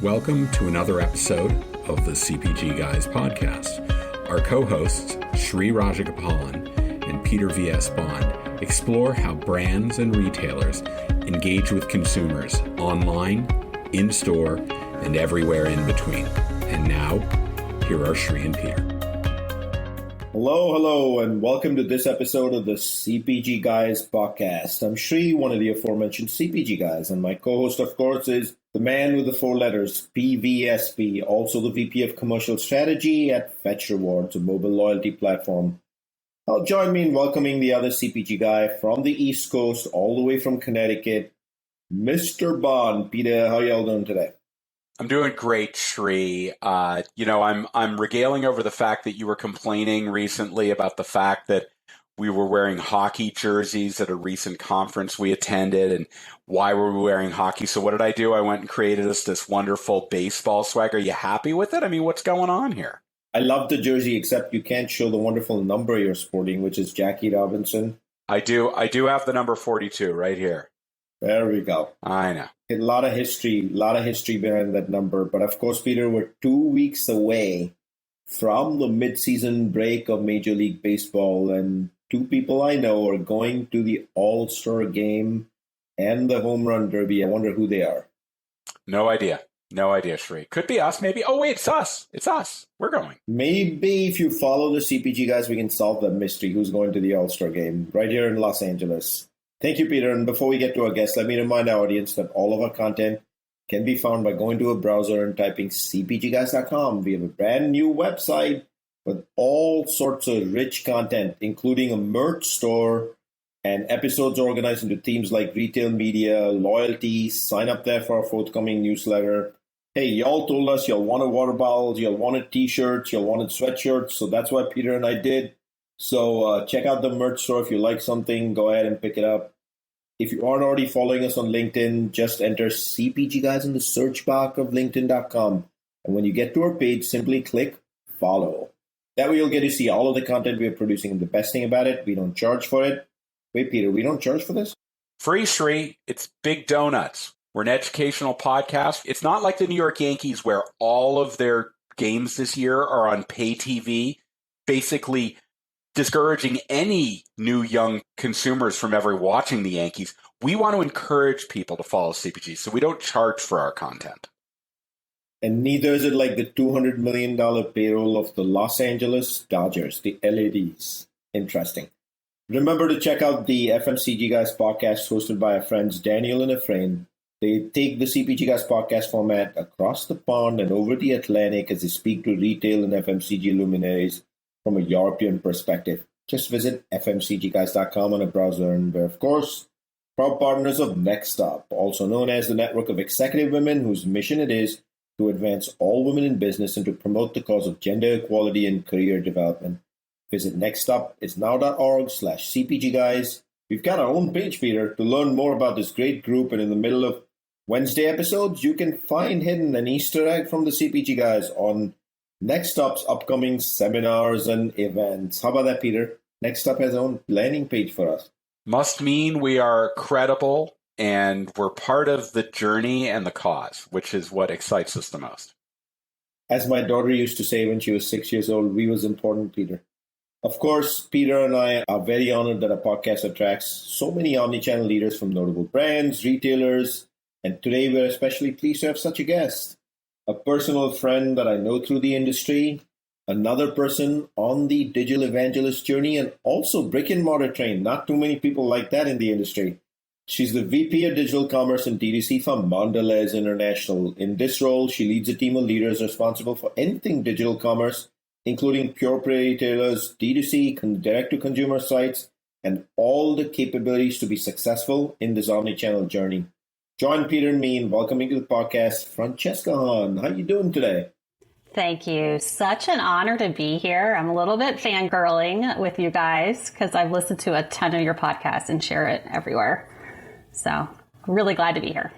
Welcome to another episode of the CPG Guys podcast. Our co-hosts, Sri Rajagopalan and Peter V.S. Bond, explore how brands and retailers engage with consumers online, in-store, and everywhere in between. And now, here are Sri and Peter. Hello, and welcome to this episode of the CPG Guys podcast. I'm Sri, one of the aforementioned CPG guys, and my co-host, of course, is the man with the four letters, PVSP, also the VP of Commercial Strategy at Fetch Rewards, a mobile loyalty platform. Join me in welcoming the other CPG guy from the East Coast, all the way from Connecticut, Mr. Bond. Peter, how y'all doing today? I'm doing great, Sri. I'm regaling over the fact that you were complaining recently about the fact that we were wearing hockey jerseys at a recent conference we attended, and why were we wearing hockey? So what did I do? I went and created us this wonderful baseball swag. Are you happy with it? I mean, what's going on here? I love the jersey, except you can't show the wonderful number you're sporting, which is Jackie Robinson. I do have the number 42 right here. There we go. I know. A lot of history behind that number. But of course, Peter, we're 2 weeks away from the mid-season break of Major League Baseball, and two people I know are going to the All-Star Game and the Home Run Derby. I wonder who they are. No idea, Sri. Could be us, maybe. Oh, wait, it's us. We're going. Maybe if you follow the CPG guys, we can solve that mystery. Who's going to the All-Star Game right here in Los Angeles? Thank you, Peter. And before we get to our guests, let me remind our audience that all of our content can be found by going to a browser and typing cpgguys.com. We have a brand new website with all sorts of rich content, including a merch store and episodes organized into themes like retail media, loyalty. Sign up there for our forthcoming newsletter. Hey, y'all told us y'all wanted water bottles, y'all wanted t-shirts, y'all wanted sweatshirts. So that's what Peter and I did. So check out the merch store. If you like something, go ahead and pick it up. If you aren't already following us on LinkedIn, just enter CPG Guys in the search box of LinkedIn.com. And when you get to our page, simply click follow. That way you'll get to see all of the content we are producing. And the best thing about it, we don't charge for it. Wait, Peter, we don't charge for this? Free, Sri. It's big donuts. We're an educational podcast. It's not like the New York Yankees where all of their games this year are on pay TV, basically discouraging any new young consumers from ever watching the Yankees. We want to encourage people to follow CPG, so we don't charge for our content. And neither is it like the $200 million payroll of the Los Angeles Dodgers, the LADs. Interesting. Remember to check out the FMCG Guys podcast hosted by our friends Daniel and Efrain. They take the CPG Guys podcast format across the pond and over the Atlantic as they speak to retail and FMCG luminaries from a European perspective. Just visit fmcgguys.com on a browser, and we're, of course, proud partners of Next Up, also known as the network of executive women whose mission it is to advance all women in business and to promote the cause of gender equality and career development. Visit nextupisnow.org/CPGguys. We've got our own page, Peter, to learn more about this great group, and in the middle of Wednesday episodes, you can find hidden an Easter egg from the CPG Guys on Next Up's upcoming seminars and events. How about that, Peter? Next Up has its own landing page for us. Must mean we are credible and we're part of the journey and the cause, which is what excites us the most. As my daughter used to say when she was 6 years old, we was important, Peter. Of course, Peter and I are very honored that our podcast attracts so many omnichannel leaders from notable brands, retailers, and today we're especially pleased to have such a guest. A personal friend that I know through the industry, another person on the digital evangelist journey, and also brick and mortar trained. Not too many people like that in the industry. She's the VP of Digital Commerce and D2C for Mondelez International. In this role, she leads a team of leaders responsible for anything digital commerce, including pure play retailers, D2C, direct-to-consumer sites, and all the capabilities to be successful in this omnichannel journey. Join Peter and me in welcoming to the podcast, Francesca Hahn. How you doing today? Thank you. Such an honor to be here. I'm a little bit fangirling with you guys because I've listened to a ton of your podcasts and share it everywhere. So really glad to be here.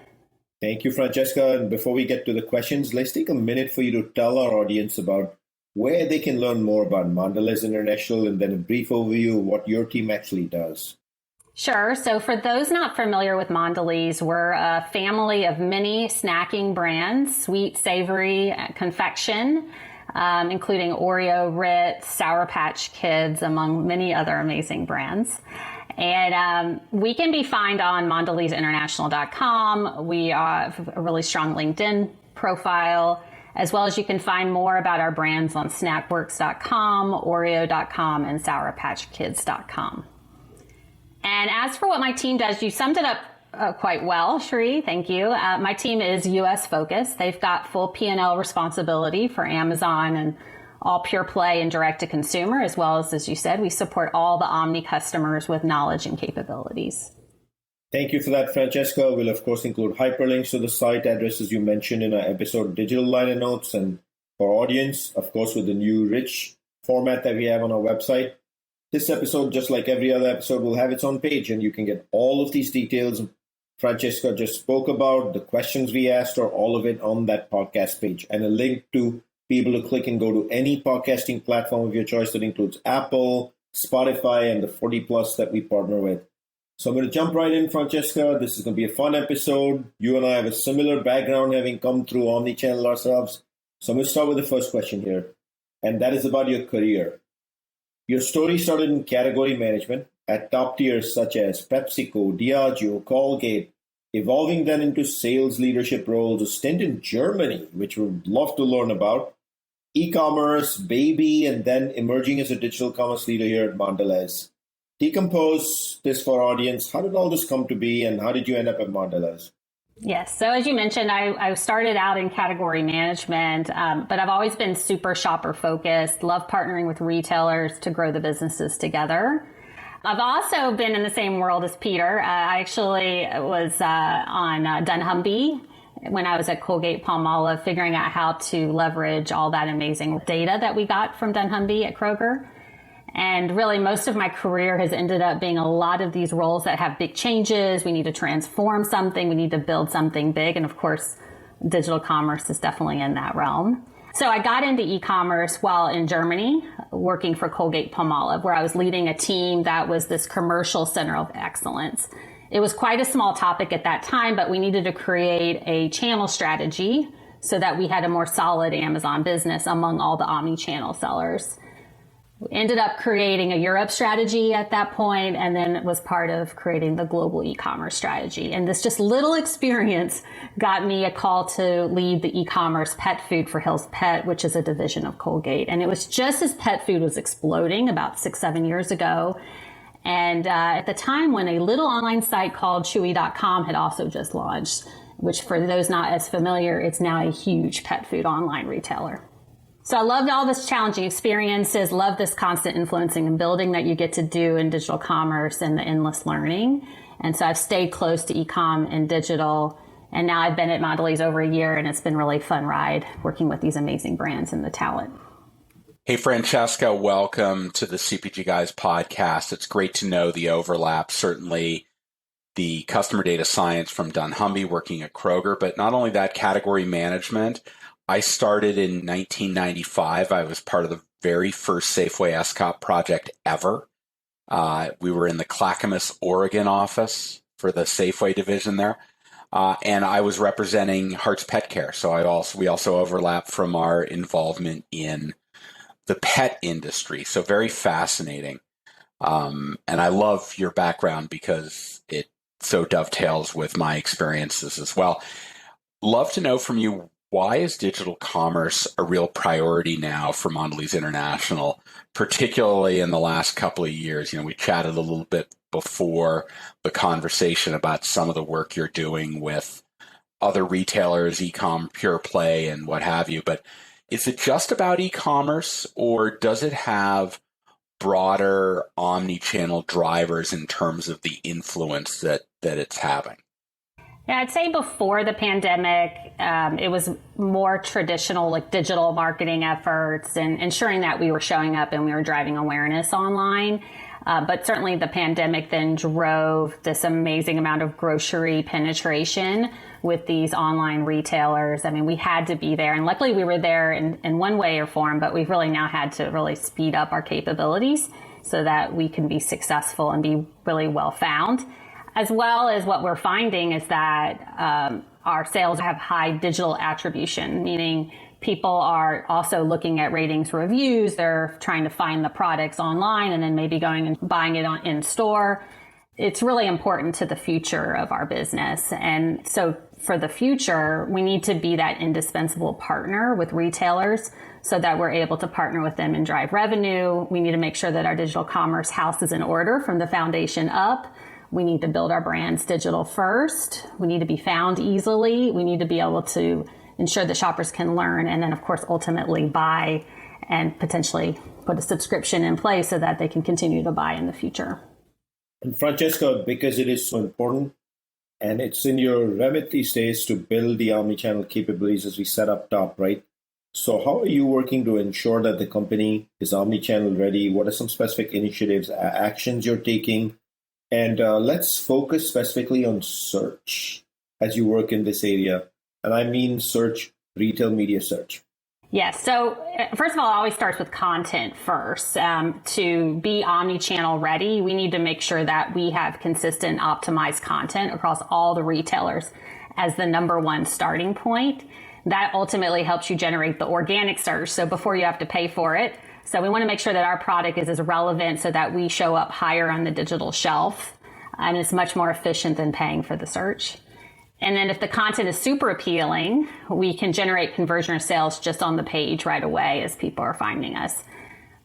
Thank you, Francesca. And before we get to the questions, let's take a minute for you to tell our audience about where they can learn more about Mondelez International and then a brief overview of what your team actually does. Sure. So for those not familiar with Mondelēz, we're a family of many snacking brands, sweet, savory, confection, including Oreo, Ritz, Sour Patch Kids, among many other amazing brands. And we can be found on MondelēzInternational.com. We have a really strong LinkedIn profile, as well as you can find more about our brands on snackworks.com, Oreo.com, and SourPatchKids.com. And as for what my team does, you summed it up quite well, Shri. Thank you. My team is U.S. focused. They've got full P&L responsibility for Amazon and all pure play and direct to consumer, as well as you said, we support all the omni customers with knowledge and capabilities. Thank you for that, Francesca. We'll, of course, include hyperlinks to the site addresses you mentioned in our episode digital liner notes. And for audience, of course, with the new rich format that we have on our website, this episode, just like every other episode, will have its own page, and you can get all of these details Francesca just spoke about, the questions we asked, or all of it on that podcast page, and a link to be able to click and go to any podcasting platform of your choice that includes Apple, Spotify, and the 40 plus that we partner with. So I'm going to jump right in, Francesca. This is going to be a fun episode. You and I have a similar background, having come through omnichannel ourselves. So I'm going to start with the first question here, and that is about your career. Your story started in category management at top tiers such as PepsiCo, Diageo, Colgate, evolving then into sales leadership roles, a stint in Germany, which we'd love to learn about, e-commerce, baby, and then emerging as a digital commerce leader here at Mondelez. Decompose this for our audience. How did all this come to be, and how did you end up at Mondelez? Yes. So as you mentioned, I started out in category management, but I've always been super shopper focused, love partnering with retailers to grow the businesses together. I've also been in the same world as Peter. I actually was on dunnhumby when I was at Colgate Palmolive, figuring out how to leverage all that amazing data that we got from dunnhumby at Kroger. And really, most of my career has ended up being a lot of these roles that have big changes. We need to transform something. We need to build something big. And of course, digital commerce is definitely in that realm. So I got into e-commerce while in Germany, working for Colgate Palmolive, where I was leading a team that was this commercial center of excellence. It was quite a small topic at that time, but we needed to create a channel strategy so that we had a more solid Amazon business among all the omni-channel sellers. We ended up creating a Europe strategy at that point, and then it was part of creating the global e-commerce strategy. And this just little experience got me a call to lead the e-commerce pet food for Hill's Pet, which is a division of Colgate. And it was just as pet food was exploding about 6-7 years ago. And at the time when a little online site called Chewy.com had also just launched, which for those not as familiar, it's now a huge pet food online retailer. So I loved all this challenging experiences, love this constant influencing and building that you get to do in digital commerce and the endless learning. And so I've stayed close to e-com and digital. And now I've been at Mondelez over a year, and it's been really fun ride working with these amazing brands and the talent. Hey, Francesca, welcome to the CPG Guys podcast. It's great to know the overlap, certainly the customer data science from dunnhumby working at Kroger, but not only that, category management. I started in 1995. I was part of the very first Safeway SCOP project ever. We were in the Clackamas, Oregon office for the Safeway division there. And I was representing Hart's Pet Care. So we also overlap from our involvement in the pet industry. So very fascinating. And I love your background because it so dovetails with my experiences as well. Love to know from you, why is digital commerce a real priority now for Mondelez International, particularly in the last couple of years? You know, we chatted a little bit before the conversation about some of the work you're doing with other retailers, e-com, pure play, and what have you. But is it just about e-commerce, or does it have broader omni-channel drivers in terms of the influence that it's having? Yeah, I'd say before the pandemic, it was more traditional, like digital marketing efforts and ensuring that we were showing up and we were driving awareness online. But certainly the pandemic then drove this amazing amount of grocery penetration with these online retailers. I mean, we had to be there, and luckily we were there in one way or form, but we've really now had to really speed up our capabilities so that we can be successful and be really well found. As well as what we're finding is that our sales have high digital attribution, meaning people are also looking at ratings, reviews. They're trying to find the products online and then maybe going and buying it in store. It's really important to the future of our business. And so for the future, we need to be that indispensable partner with retailers so that we're able to partner with them and drive revenue. We need to make sure that our digital commerce house is in order from the foundation up. We need to build our brands digital first. We need to be found easily. We need to be able to ensure that shoppers can learn and then, of course, ultimately buy and potentially put a subscription in place so that they can continue to buy in the future. And Francesca, because it is so important and it's in your remit these days to build the omnichannel capabilities as we set up top, right? So how are you working to ensure that the company is omnichannel ready? What are some specific initiatives, actions you're taking? And let's focus specifically on search as you work in this area. And I mean search, retail media search. Yes. So first of all, it always starts with content first. To be omni-channel ready, we need to make sure that we have consistent, optimized content across all the retailers as the number one starting point. That ultimately helps you generate the organic search. So before you have to pay for it. So we want to make sure that our product is as relevant so that we show up higher on the digital shelf. And it's much more efficient than paying for the search. And then if the content is super appealing, we can generate conversion or sales just on the page right away as people are finding us.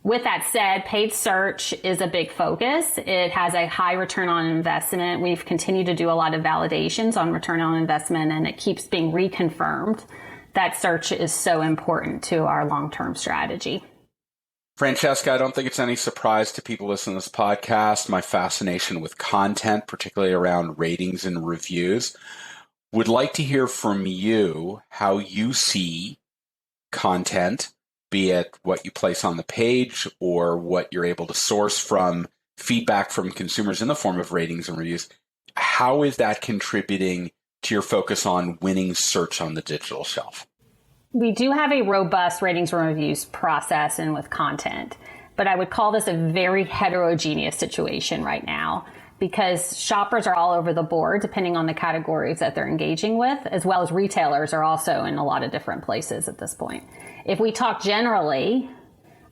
With that said, paid search is a big focus. It has a high return on investment. We've continued to do a lot of validations on return on investment, and it keeps being reconfirmed that search is so important to our long-term strategy. Francesca, I don't think it's any surprise to people listening to this podcast, my fascination with content, particularly around ratings and reviews. Would like to hear from you how you see content, be it what you place on the page or what you're able to source from feedback from consumers in the form of ratings and reviews. How is that contributing to your focus on winning search on the digital shelf? We do have a robust ratings and reviews process and with content, but I would call this a very heterogeneous situation right now because shoppers are all over the board depending on the categories that they're engaging with, as well as retailers are also in a lot of different places at this point. If we talk generally,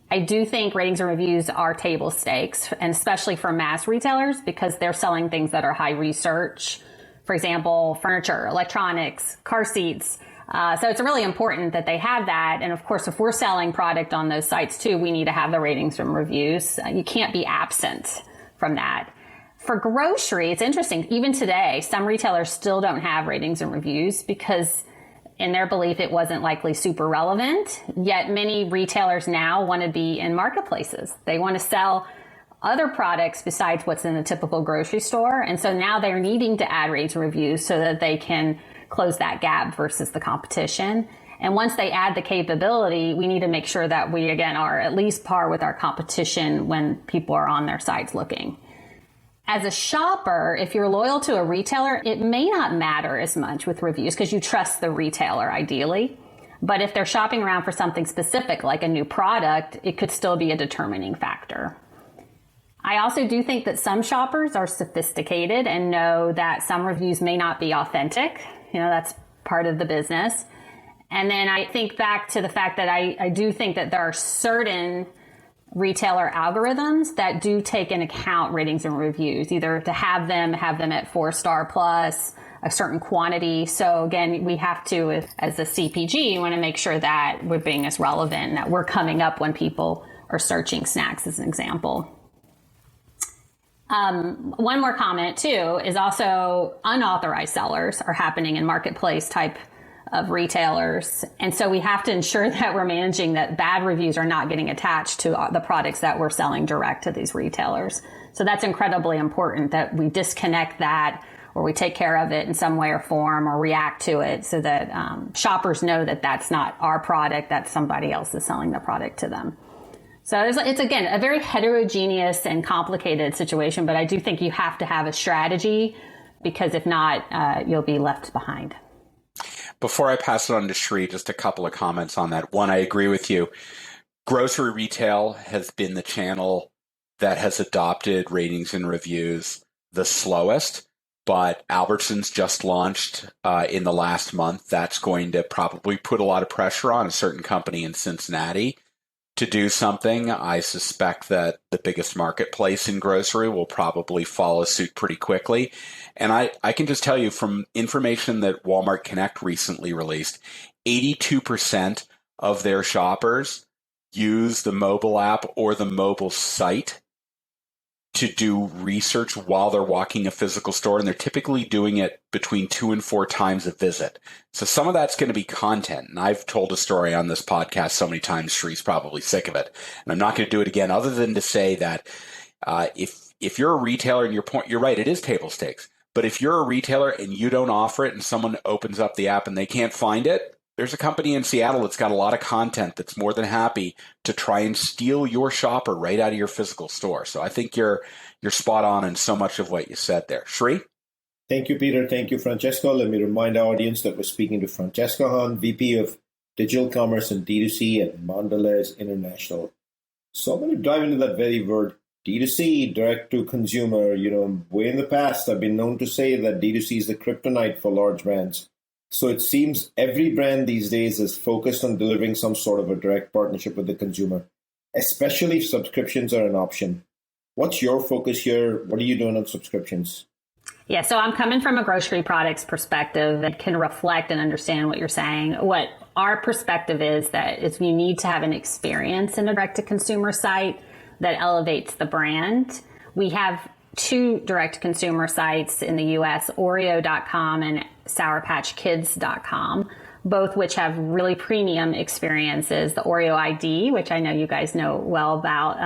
I do think ratings and reviews are table stakes, and especially for mass retailers because they're selling things that are high research. For example, furniture, electronics, car seats. So it's really important that they have that. And of course, if we're selling product on those sites too, we need to have the ratings and reviews. You can't be absent from that. For grocery, it's interesting. Even today, some retailers still don't have ratings and reviews because in their belief, it wasn't likely super relevant. Yet many retailers now want to be in marketplaces. They want to sell other products besides what's in a typical grocery store. And so now they're needing to add ratings and reviews so that they can close that gap versus the competition. And once they add the capability, we need to make sure that we, again, are at least par with our competition when people are on their sites looking. As a shopper, if you're loyal to a retailer, it may not matter as much with reviews because you trust the retailer ideally. But if they're shopping around for something specific, like a new product, it could still be a determining factor. I also do think that some shoppers are sophisticated and know that some reviews may not be authentic. You know, that's part of the business. And then I think back to the fact that I do think that there are certain retailer algorithms that do take into account ratings and reviews, either to have them at 4-star plus, a certain quantity. So again, we have to, as a CPG, you want to make sure that we're being as relevant and that we're coming up when people are searching snacks, as an example. One more comment too is also unauthorized sellers are happening in marketplace type of retailers. And so we have to ensure that we're managing that bad reviews are not getting attached to the products that we're selling direct to these retailers. So that's incredibly important that we disconnect that or we take care of it in some way or form or react to it so that shoppers know that that's not our product, that somebody else is selling the product to them. So it's, again, a very heterogeneous and complicated situation, but I do think you have to have a strategy because if not, you'll be left behind. Before I pass it on to Shri, just a couple of comments on that. One, I agree with you. Grocery retail has been the channel that has adopted ratings and reviews the slowest, but Albertsons just launched in the last month. That's going to probably put a lot of pressure on a certain company in Cincinnati to do something. I suspect that the biggest marketplace in grocery will probably follow suit pretty quickly. And I can just tell you from information that Walmart Connect recently released, 82% of their shoppers use the mobile app or the mobile site to do research while they're walking a physical store, and they're typically doing it between 2 and 4 times a visit. So some of that's going to be content, and I've told a story on this podcast so many times, Shree's probably sick of it, and I'm not going to do it again, other than to say that if you're a retailer, and you're right, it is table stakes, but if you're a retailer and you don't offer it, and someone opens up the app and they can't find it, there's a company in Seattle that's got a lot of content that's more than happy to try and steal your shopper right out of your physical store. So I think you're spot on in so much of what you said there. Shree? Thank you, Peter. Thank you, Francesca. Let me remind our audience that we're speaking to Francesca Hahn, VP of Digital Commerce and D2C at Mondelez International. So I'm going to dive into that very word, D2C, direct to consumer. Way in the past, I've been known to say that D2C is the kryptonite for large brands. So it seems every brand these days is focused on delivering some sort of a direct partnership with the consumer, especially if subscriptions are an option. What's your focus here? What are you doing on subscriptions? Yeah, so I'm coming from a grocery products perspective that can reflect and understand what you're saying. What our perspective is that is you need to have an experience in a direct-to-consumer site that elevates the brand. We have 2 direct-to-consumer sites in the U.S., Oreo.com and SourPatchKids.com, both which have really premium experiences. The Oreo ID, which I know you guys know well about,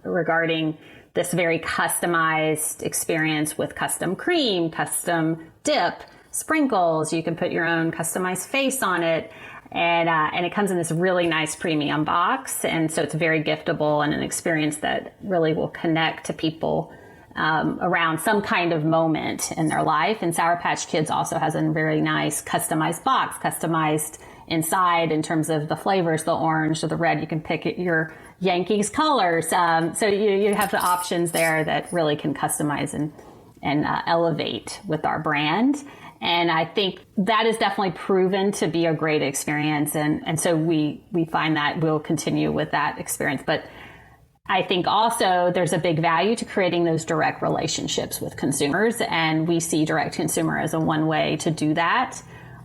regarding this very customized experience with custom cream, custom dip, sprinkles. You can put your own customized face on it. And it comes in this really nice premium box. And so it's very giftable and an experience that really will connect to people around some kind of moment in their life. And Sour Patch Kids also has a very nice customized box, customized inside in terms of the flavors, the orange or the red. You can pick your Yankees colors. So you have the options there that really can customize and elevate with our brand. And I think that is definitely proven to be a great experience. And so we find that we'll continue with that experience. But I think also there's a big value to creating those direct relationships with consumers. And we see direct consumer as a one way to do that.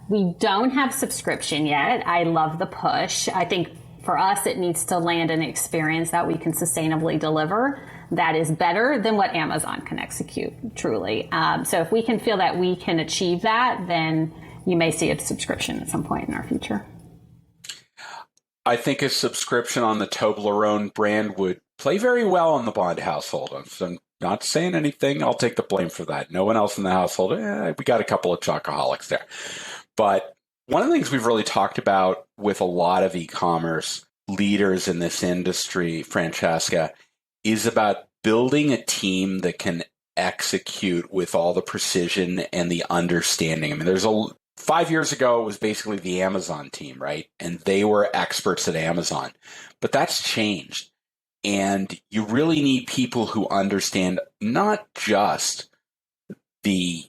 We don't have subscription yet. I love the push. I think for us, it needs to land an experience that we can sustainably deliver that is better than what Amazon can execute, truly. So if we can feel that we can achieve that, then you may see a subscription at some point in our future. I think a subscription on the Toblerone brand would play very well in the Bond household. I'm not saying anything. I'll take the blame for that. No one else in the household. We got a couple of chocoholics there. But one of the things we've really talked about with a lot of e-commerce leaders in this industry, Francesca, is about building a team that can execute with all the precision and the understanding. I mean, 5 years ago, it was basically the Amazon team, right? And they were experts at Amazon. But that's changed. And you really need people who understand not just the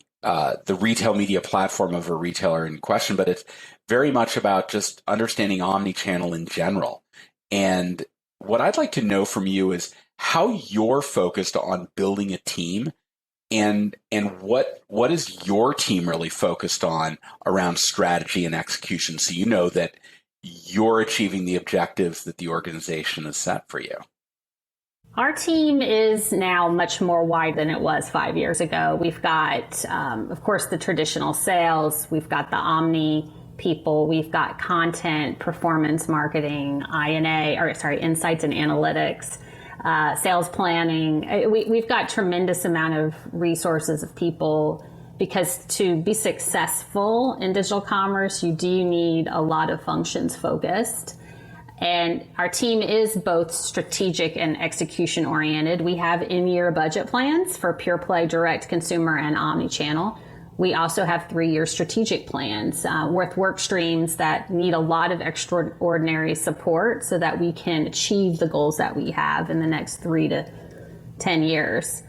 retail media platform of a retailer in question, but it's very much about just understanding omnichannel in general. And what I'd like to know from you is how you're focused on building a team, and what is your team really focused on around strategy and execution, so you know that you're achieving the objectives that the organization has set for you. Our team is now much more wide than it was 5 years ago. We've got, of course, the traditional sales. We've got the omni people. We've got content, performance marketing, insights and analytics, sales planning. We've got tremendous amount of resources of people, because to be successful in digital commerce, you do need a lot of functions focused. And our team is both strategic and execution oriented. We have in-year budget plans for pure play, direct consumer, and omni-channel. We also have 3-year strategic plans with work streams that need a lot of extraordinary support so that we can achieve the goals that we have in the next 3 to 10 years.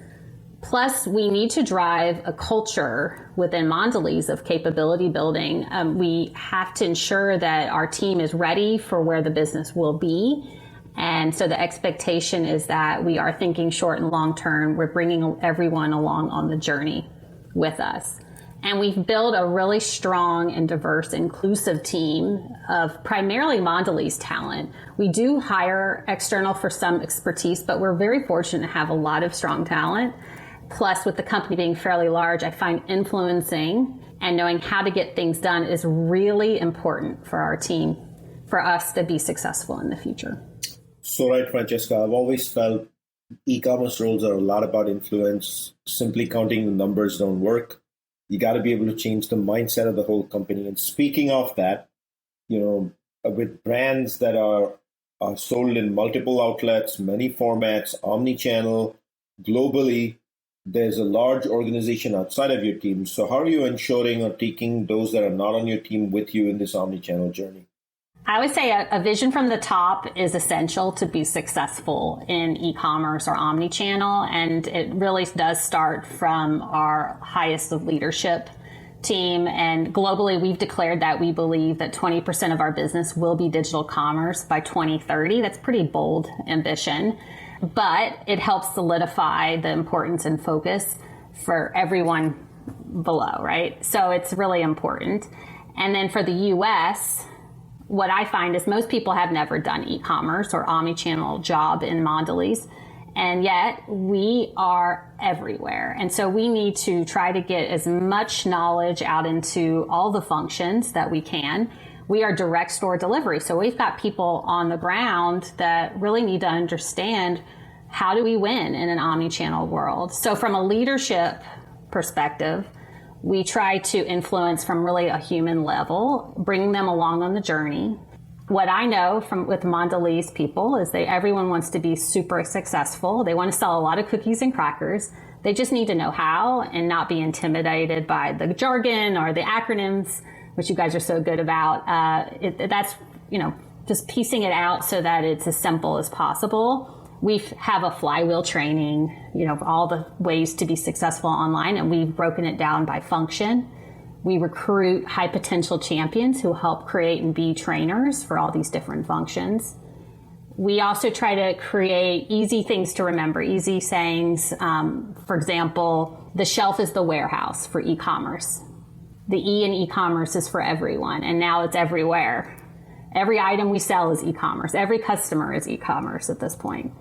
Plus, we need to drive a culture within Mondelez of capability building. We have to ensure that our team is ready for where the business will be. And so the expectation is that we are thinking short and long term. We're bringing everyone along on the journey with us. And we've built a really strong and diverse, inclusive team of primarily Mondelez talent. We do hire external for some expertise, but we're very fortunate to have a lot of strong talent. Plus, with the company being fairly large, I find influencing and knowing how to get things done is really important for our team, for us to be successful in the future. So right, Francesca, I've always felt e-commerce roles are a lot about influence. Simply counting the numbers don't work. You got to be able to change the mindset of the whole company. And speaking of that, with brands that are sold in multiple outlets, many formats, omnichannel, globally, there's a large organization outside of your team. So how are you ensuring or taking those that are not on your team with you in this omnichannel journey? I would say a vision from the top is essential to be successful in e-commerce or omnichannel. And it really does start from our highest of leadership team. And globally, we've declared that we believe that 20% of our business will be digital commerce by 2030. That's pretty bold ambition, but it helps solidify the importance and focus for everyone below, right? So it's really important. And then for the US, what I find is most people have never done e-commerce or omnichannel job in Mondelez, and yet we are everywhere. And so we need to try to get as much knowledge out into all the functions that we can. We are direct store delivery, so we've got people on the ground that really need to understand how do we win in an omnichannel world. So from a leadership perspective, we try to influence from really a human level, bringing them along on the journey. What I know with Mondelez people is everyone wants to be super successful. They want to sell a lot of cookies and crackers. They just need to know how and not be intimidated by the jargon or the acronyms, which you guys are so good about. That's just piecing it out so that it's as simple as possible. We have a flywheel training, all the ways to be successful online, and we've broken it down by function. We recruit high potential champions who help create and be trainers for all these different functions. We also try to create easy things to remember, easy sayings. For example, the shelf is the warehouse for e-commerce. The E in e-commerce is for everyone, and now it's everywhere. Every item we sell is e-commerce. Every customer is e-commerce at this point.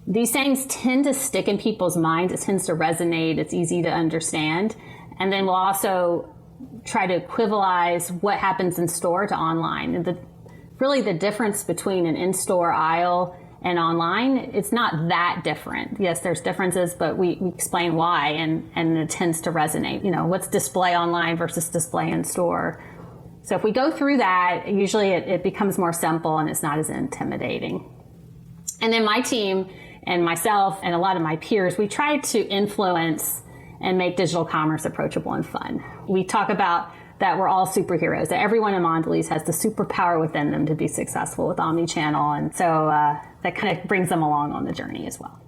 These sayings tend to stick in people's minds. It tends to resonate. It's easy to understand. And then we'll also try to equivalize what happens in store to online. And really the difference between an in-store aisle and online, it's not that different. Yes, there's differences, but we explain why, and it tends to resonate. What's display online versus display in store. So if we go through that, usually it becomes more simple and it's not as intimidating. And then my team and myself and a lot of my peers, we try to influence and make digital commerce approachable and fun. We talk about that we're all superheroes, that everyone in Mondelez has the superpower within them to be successful with omnichannel. And so that kind of brings them along on the journey as well.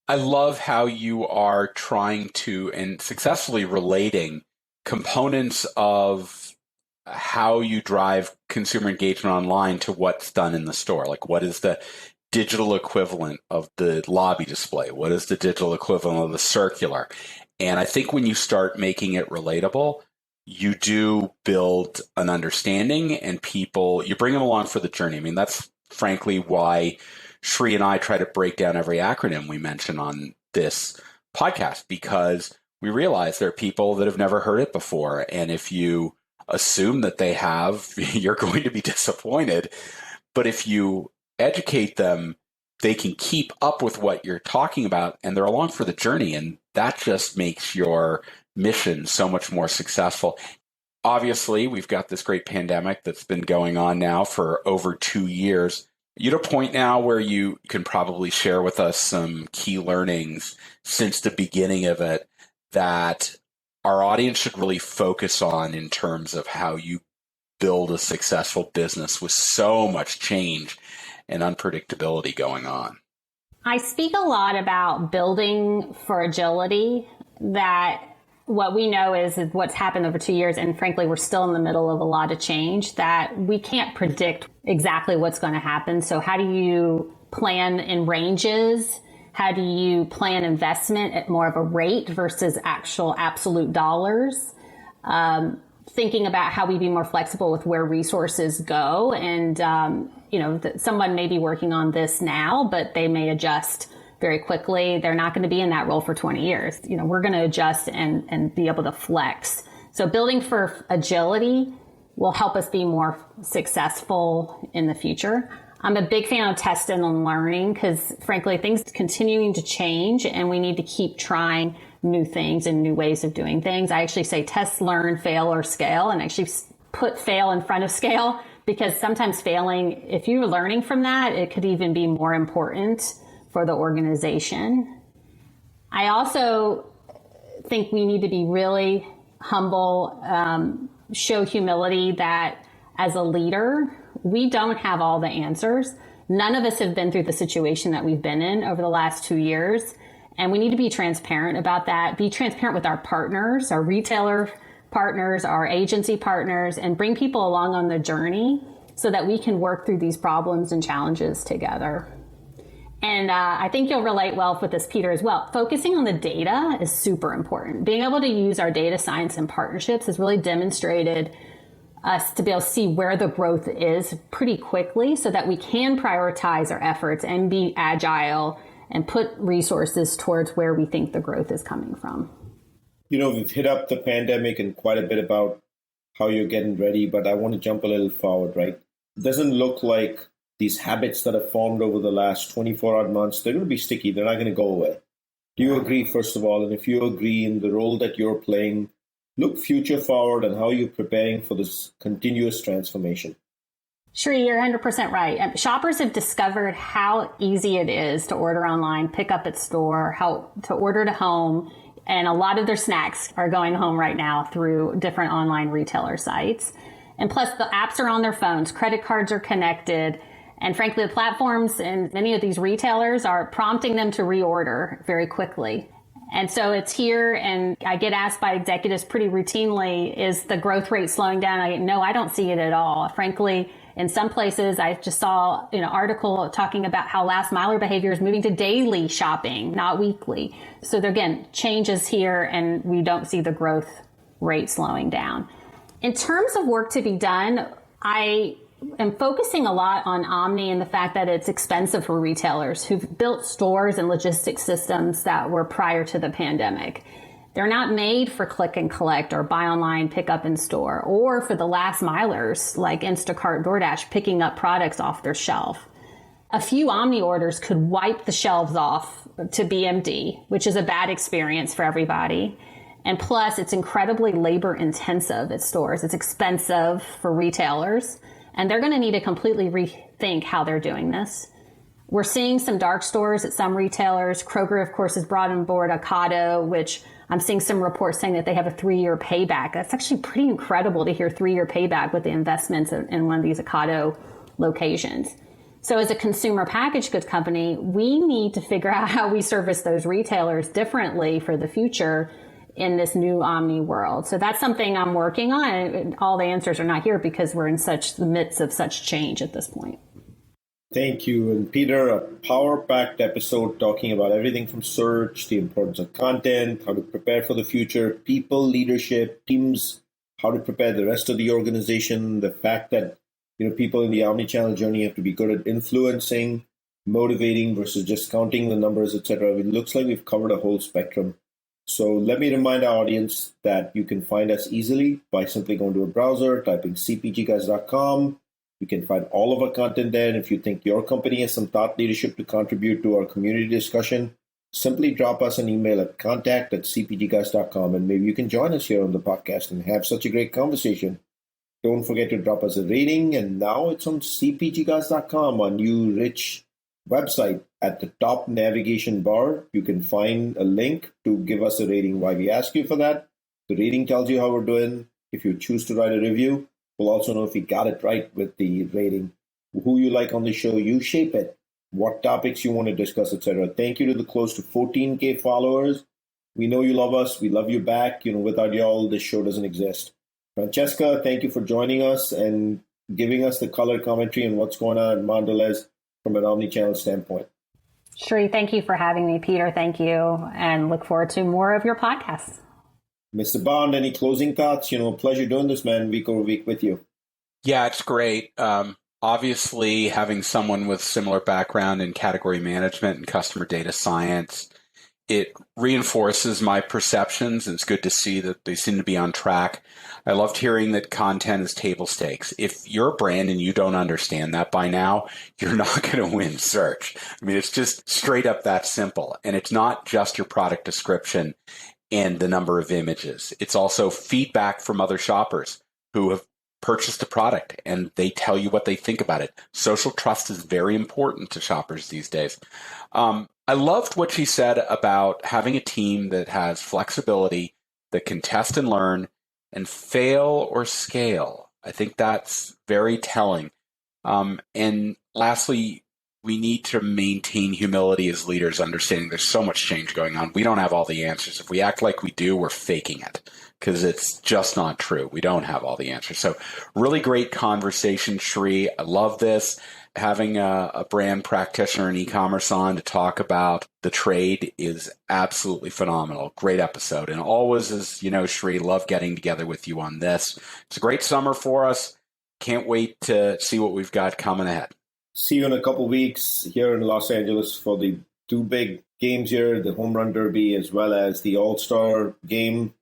I love how you are trying to and successfully relating components of how you drive consumer engagement online to what's done in the store. Like, what is the digital equivalent of the lobby display? What is the digital equivalent of the circular? And I think when you start making it relatable, you do build an understanding and you bring them along for the journey. I mean, that's frankly why Shri and I try to break down every acronym we mention on this podcast, because we realize there are people that have never heard it before. And if you assume that they have, you're going to be disappointed. But if you educate them, they can keep up with what you're talking about and they're along for the journey. And that just makes your mission so much more successful. Obviously, we've got this great pandemic that's been going on now for over 2 years. You're at a point now where you can probably share with us some key learnings since the beginning of it that our audience should really focus on in terms of how you build a successful business with so much change and unpredictability going on. I speak a lot about building for agility, that what we know is what's happened over 2 years, and frankly, we're still in the middle of a lot of change, that we can't predict exactly what's going to happen. So how do you plan in ranges? How do you plan investment at more of a rate versus actual absolute dollars? Thinking about how we be more flexible with where resources go. And, someone may be working on this now, but they may adjust very quickly. They're not going to be in that role for 20 years. We're going to adjust and be able to flex. So building for agility will help us be more successful in the future. I'm a big fan of test and learning because, frankly, things continuing to change and we need to keep trying new things and new ways of doing things. I actually say test, learn, fail, or scale, and actually put fail in front of scale, because sometimes failing, if you're learning from that, it could even be more important for the organization. I also think we need to be really humble, show humility that as a leader, we don't have all the answers. None of us have been through the situation that we've been in over the last 2 years. And we need to be transparent about that, be transparent with our partners, our retailer partners, our agency partners, and bring people along on the journey so that we can work through these problems and challenges together. And I think you'll relate well with this, Peter, as well. Focusing on the data is super important. Being able to use our data science and partnerships has really demonstrated us to be able to see where the growth is pretty quickly so that we can prioritize our efforts and be agile and put resources towards where we think the growth is coming from. We've hit up the pandemic and quite a bit about how you're getting ready, but I want to jump a little forward, right? It doesn't look like these habits that have formed over the last 24 odd months, they're going to be sticky. They're not going to go away. Do you agree, first of all? And if you agree in the role that you're playing, look future forward and how you're preparing for this continuous transformation. Shri, you're 100% right. Shoppers have discovered how easy it is to order online, pick up at store, how to order to home. And a lot of their snacks are going home right now through different online retailer sites. And plus the apps are on their phones, credit cards are connected. And frankly, the platforms and many of these retailers are prompting them to reorder very quickly. And so it's here, and I get asked by executives pretty routinely, is the growth rate slowing down? No, I don't see it at all. Frankly, in some places, I just saw an article talking about how last miler behavior is moving to daily shopping, not weekly. So again, change is here, and we don't see the growth rate slowing down. In terms of work to be done, I am focusing a lot on Omni and the fact that it's expensive for retailers who've built stores and logistics systems that were prior to the pandemic. They're not made for click and collect or buy online, pick up in store, or for the last milers like Instacart, DoorDash, picking up products off their shelf. A few Omni orders could wipe the shelves off to BMD, which is a bad experience for everybody. And plus, it's incredibly labor intensive at stores. It's expensive for retailers, and they're going to need to completely rethink how they're doing this. We're seeing some dark stores at some retailers. Kroger, of course, has brought on board Ocado, which I'm seeing some reports saying that they have a 3-year payback. That's actually pretty incredible to hear 3-year payback with the investments in one of these Ocado locations. So as a consumer packaged goods company, we need to figure out how we service those retailers differently for the future in this new Omni world. So that's something I'm working on. And all the answers are not here because we're in the midst of such change at this point. Thank you. And Peter, a power-packed episode talking about everything from search, the importance of content, how to prepare for the future, people, leadership, teams, how to prepare the rest of the organization, the fact that people in the omnichannel journey have to be good at influencing, motivating versus just counting the numbers, etc. It looks like we've covered a whole spectrum. So let me remind our audience that you can find us easily by simply going to a browser, typing cpgguys.com. You can find all of our content there. And if you think your company has some thought leadership to contribute to our community discussion, simply drop us an email at contact@cpgguys.com, and maybe you can join us here on the podcast and have such a great conversation. Don't forget to drop us a rating. And now it's on cpgguys.com, our new rich website. At the top navigation bar, you can find a link to give us a rating. Why we ask you for that? The rating tells you how we're doing. If you choose to write a review, we'll also know if you got it right with the rating. Who you like on the show, you shape it. what topics you want to discuss, etc. Thank you to the close to 14K followers. We know you love us. We love you back. Without y'all, this show doesn't exist. Francesca, thank you for joining us and giving us the color commentary on what's going on at Mondelez from an omnichannel standpoint. Shri, thank you for having me. Peter, thank you. And look forward to more of your podcasts. Mr. Bond, any closing thoughts? Pleasure doing this, man, week over week with you. Yeah, it's great. Obviously, having someone with similar background in category management and customer data science, it reinforces my perceptions, and it's good to see that they seem to be on track. I loved hearing that content is table stakes. If you're a brand and you don't understand that by now, you're not going to win search. I mean, it's just straight up that simple. And it's not just your product description and the number of images. It's also feedback from other shoppers who have purchased a product and they tell you what they think about it. Social trust is very important to shoppers these days. I loved what she said about having a team that has flexibility, that can test and learn and fail or scale. I think that's very telling. And lastly, we need to maintain humility as leaders, understanding there's so much change going on. We don't have all the answers. If we act like we do, we're faking it because it's just not true. We don't have all the answers. So really great conversation, Shri. I love this. Having a brand practitioner in e-commerce on to talk about the trade is absolutely phenomenal. Great episode. And always, as you know, Shri, love getting together with you on this. It's a great summer for us. Can't wait to see what we've got coming ahead. See you in a couple weeks here in Los Angeles for the two big games here, the Home Run Derby as well as the All-Star game.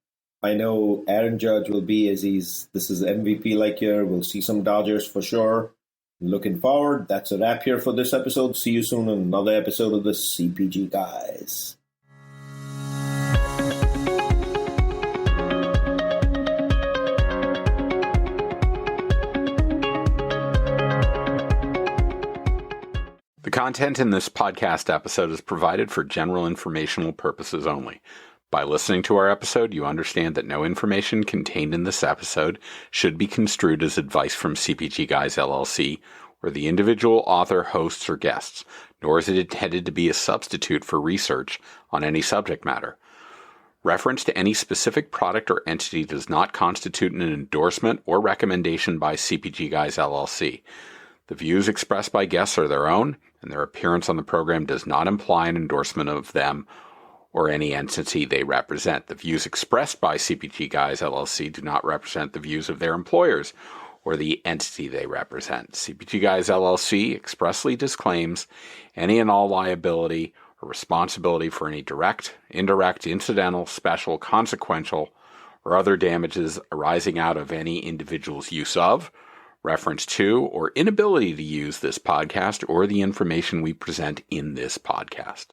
I know Aaron Judge will be, as this is MVP-like year. We'll see some Dodgers for sure. Looking forward. That's a wrap here for this episode. See you soon in another episode of the CPG Guys. The content in this podcast episode is provided for general informational purposes only. By listening to our episode, you understand that no information contained in this episode should be construed as advice from CPG Guys LLC or the individual author, hosts, or guests, nor is it intended to be a substitute for research on any subject matter. Reference to any specific product or entity does not constitute an endorsement or recommendation by CPG Guys LLC. The views expressed by guests are their own, and their appearance on the program does not imply an endorsement of them or any entity they represent. The views expressed by CPG Guys LLC do not represent the views of their employers or the entity they represent. CPG Guys LLC expressly disclaims any and all liability or responsibility for any direct, indirect, incidental, special, consequential, or other damages arising out of any individual's use of, reference to, or inability to use this podcast or the information we present in this podcast.